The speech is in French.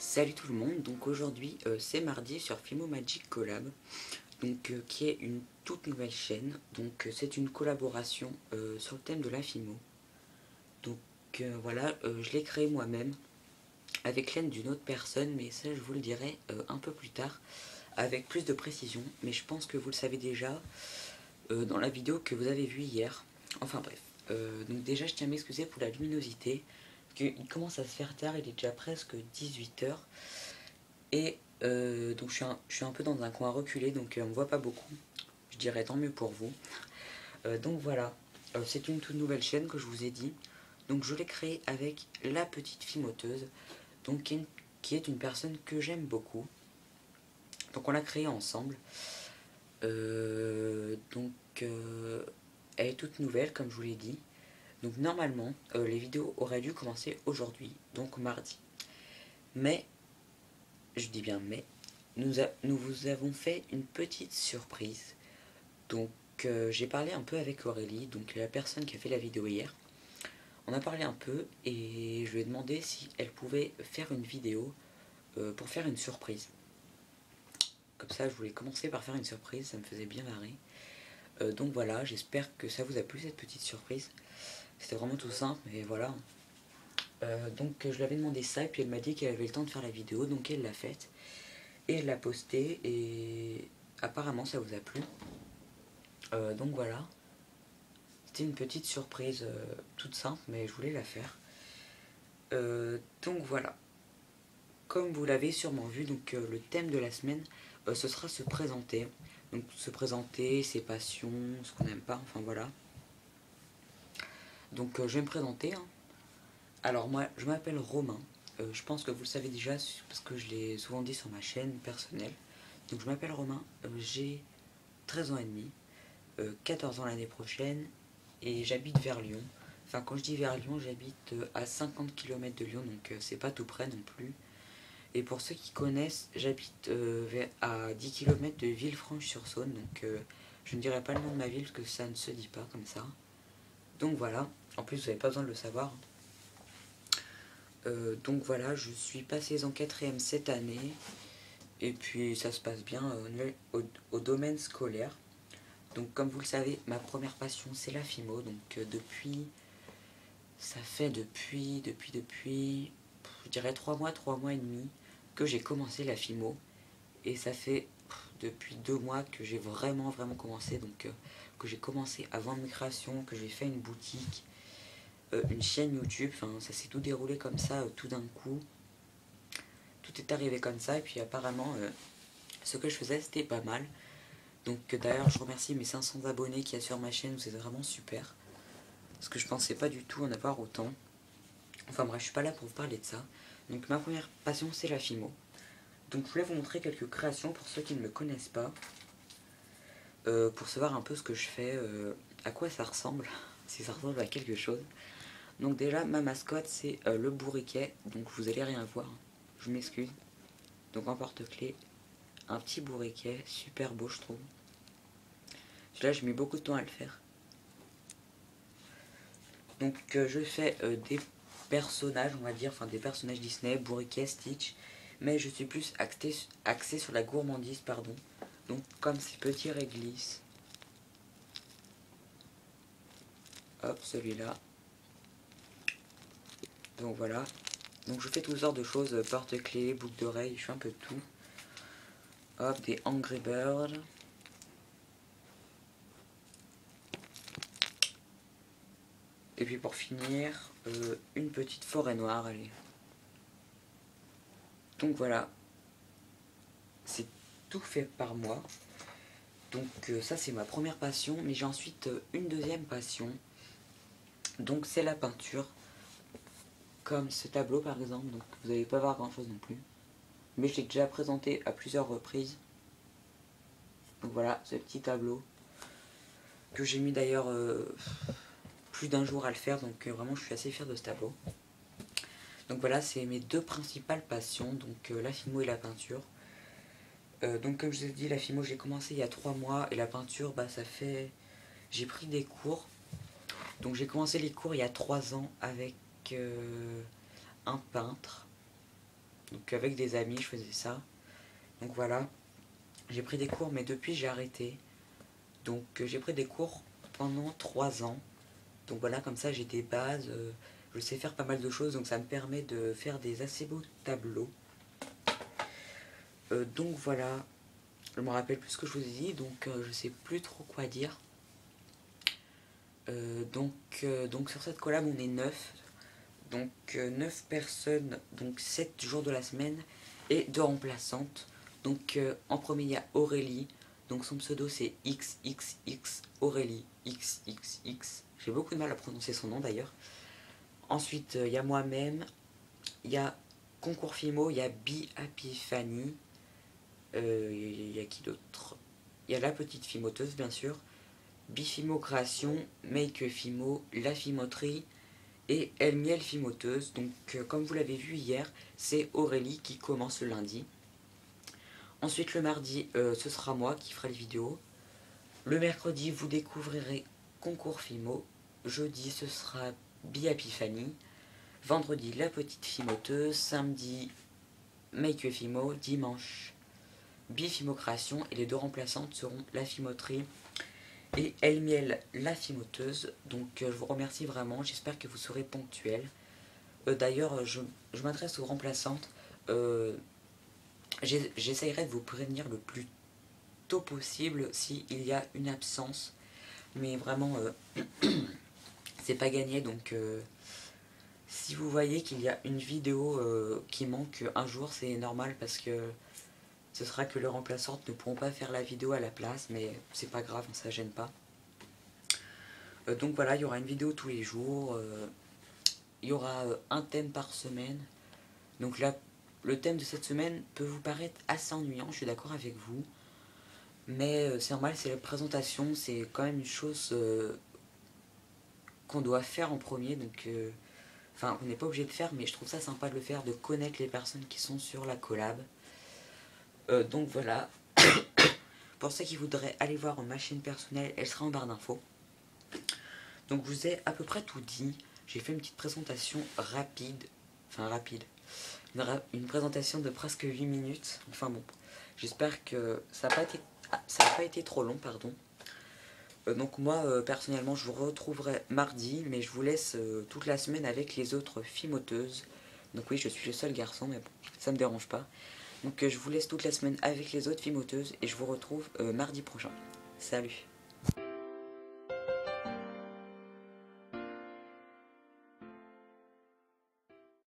Salut tout le monde, donc aujourd'hui c'est mardi sur Fimo Magic Collab, donc qui est une toute nouvelle chaîne, donc c'est une collaboration sur le thème de la Fimo. Donc voilà, je l'ai créé moi-même avec l'aide d'une autre personne, mais ça je vous le dirai un peu plus tard avec plus de précision, mais je pense que vous le savez déjà dans la vidéo que vous avez vue hier. Enfin bref, donc déjà je tiens à m'excuser pour la luminosité, parce qu'il commence à se faire tard, il est déjà presque 18 h. Et donc je suis un peu dans un coin reculé, donc on me voit pas beaucoup. Je dirais tant mieux pour vous. Donc voilà, c'est une toute nouvelle chaîne que je vous ai dit. Donc je l'ai créée avec la petite fimoteuse, donc qui est une personne que j'aime beaucoup. Donc on l'a créée ensemble. Donc elle est toute nouvelle comme je vous l'ai dit. Donc normalement les vidéos auraient dû commencer aujourd'hui, donc mardi. Mais, je dis bien mais, nous vous avons fait une petite surprise. Donc j'ai parlé un peu avec Aurélie, donc la personne qui a fait la vidéo hier. On a parlé un peu et je lui ai demandé si elle pouvait faire une vidéo pour faire une surprise. Comme ça je voulais commencer par faire une surprise, ça me faisait bien marrer. Donc voilà, j'espère que ça vous a plu cette petite surprise. C'était vraiment tout simple, mais voilà. Donc je lui avais demandé ça et puis elle m'a dit qu'elle avait le temps de faire la vidéo, donc elle l'a faite. Et elle l'a postée et apparemment ça vous a plu. Donc voilà, c'était une petite surprise toute simple, mais je voulais la faire. Donc voilà, comme vous l'avez sûrement vu, donc le thème de la semaine, ce sera se présenter. Donc se présenter, ses passions, ce qu'on n'aime pas, enfin voilà. Donc je vais me présenter, hein. Alors moi, je m'appelle Romain. Je pense que vous le savez déjà, parce que je l'ai souvent dit sur ma chaîne personnelle. Donc je m'appelle Romain, j'ai 13 ans et demi, 14 ans l'année prochaine, et j'habite vers Lyon. Enfin, quand je dis vers Lyon, j'habite à 50 km de Lyon, donc c'est pas tout près non plus. Et pour ceux qui connaissent, j'habite à 10 km de Villefranche-sur-Saône, donc je ne dirai pas le nom de ma ville parce que ça ne se dit pas comme ça. Donc voilà, en plus vous n'avez pas besoin de le savoir. Donc voilà, je suis passé en 4ème cette année, et puis ça se passe bien au domaine scolaire. Donc comme vous le savez, ma première passion c'est la Fimo, donc ça fait depuis, je dirais 3 mois et demi que j'ai commencé la Fimo. Et ça fait depuis 2 mois que j'ai vraiment commencé, donc que j'ai commencé à vendre mes créations, que j'ai fait une boutique, une chaîne YouTube, enfin ça s'est tout déroulé comme ça, tout d'un coup. Tout est arrivé comme ça, et puis apparemment ce que je faisais c'était pas mal. Donc d'ailleurs je remercie mes 500 abonnés qu'il y a sur ma chaîne, c'est vraiment super. Parce que je pensais pas du tout en avoir autant. Enfin bref, je suis pas là pour vous parler de ça. Donc ma première passion c'est la Fimo. Donc je voulais vous montrer quelques créations pour ceux qui ne me connaissent pas. Pour savoir un peu ce que je fais, à quoi ça ressemble, si ça ressemble à quelque chose. Donc déjà ma mascotte c'est le bourriquet, donc vous allez rien voir, je m'excuse. Donc en porte-clés, un petit bourriquet, super beau je trouve. Celui-là j'ai mis beaucoup de temps à le faire. Donc je fais des personnages, on va dire, enfin des personnages Disney, bourriquet, Stitch, mais je suis plus axé sur la gourmandise, pardon. Donc comme ces petits réglisses. Hop, celui-là. Donc voilà. Donc je fais toutes sortes de choses, porte-clés, boucles d'oreilles, je fais un peu de tout. Hop, des Angry Birds. Et puis pour finir, une petite forêt noire, allez. Donc voilà. C'est tout fait par moi. Donc ça c'est ma première passion, mais j'ai ensuite une deuxième passion. Donc c'est la peinture. Comme ce tableau par exemple, donc vous n'allez pas voir grand chose non plus. Mais je l'ai déjà présenté à plusieurs reprises. Donc voilà, ce petit tableau. Que j'ai mis d'ailleurs plus d'un jour à le faire, donc vraiment je suis assez fier de ce tableau. Donc voilà, c'est mes deux principales passions, donc la Fimo et la peinture. Donc comme je vous ai dit, la Fimo j'ai commencé il y a 3 mois, et la peinture, bah ça fait... J'ai pris des cours. Donc j'ai commencé les cours il y a 3 ans avec un peintre. Donc avec des amis je faisais ça. Donc voilà, j'ai pris des cours mais depuis j'ai arrêté. Donc j'ai pris des cours pendant 3 ans. Donc voilà, comme ça j'ai des bases, je sais faire pas mal de choses, donc ça me permet de faire des assez beaux tableaux. Donc voilà, je me rappelle plus ce que je vous ai dit, donc je sais plus trop quoi dire. Donc sur cette collab on est 9. Donc 9 personnes, donc 7 jours de la semaine et 2 remplaçantes. Donc en premier il y a Aurélie, donc son pseudo c'est XXX Aurélie XXX. J'ai beaucoup de mal à prononcer son nom d'ailleurs. Ensuite il y a moi-même, il y a Concours Fimo, il y a Be Happy Fanny, il y a qui d'autre? Il y a la petite fimoteuse bien sûr, Bifimo Création, Make Fimo, La Fimoterie et El Miel Fimoteuse. Donc comme vous l'avez vu hier, c'est Aurélie qui commence le lundi. Ensuite le mardi, ce sera moi qui fera les vidéos. Le mercredi, vous découvrirez Concours Fimo. Jeudi, ce sera Be Happy Fanny. Vendredi, la petite fimoteuse. Samedi, Make Fimo. Dimanche, Bifimo Création. Et les 2 remplaçantes seront la Fimoterie et El Miel, la Fimoteuse. Donc je vous remercie vraiment, j'espère que vous serez ponctuels. D'ailleurs, je m'adresse aux remplaçantes. J'essayerai de vous prévenir le plus tôt possible s'il y a une absence. Mais vraiment, c'est pas gagné. Donc si vous voyez qu'il y a une vidéo qui manque un jour, c'est normal parce que ce sera que les remplaçantes ne pourront pas faire la vidéo à la place. Mais c'est pas grave, ça gêne pas. Donc voilà, il y aura une vidéo tous les jours. Il y aura un thème par semaine. Donc là, le thème de cette semaine peut vous paraître assez ennuyant, je suis d'accord avec vous. Mais c'est normal, c'est la présentation, c'est quand même une chose qu'on doit faire en premier. Donc, enfin, on n'est pas obligé de faire, mais je trouve ça sympa de le faire, de connaître les personnes qui sont sur la collab. Donc voilà. Pour ceux qui voudraient aller voir ma chaîne personnelle, elle sera en barre d'infos. Donc je vous ai à peu près tout dit. J'ai fait une petite présentation rapide. Enfin rapide. Une présentation de presque 8 minutes. Enfin bon. J'espère que ça n'a pas été trop long, pardon. Donc moi personnellement je vous retrouverai mardi. Mais je vous laisse toute la semaine avec les autres fimoteuses. Donc oui, je suis le seul garçon, mais bon, ça me dérange pas. Donc je vous laisse toute la semaine avec les autres fimoteuses. Et je vous retrouve mardi prochain. Salut.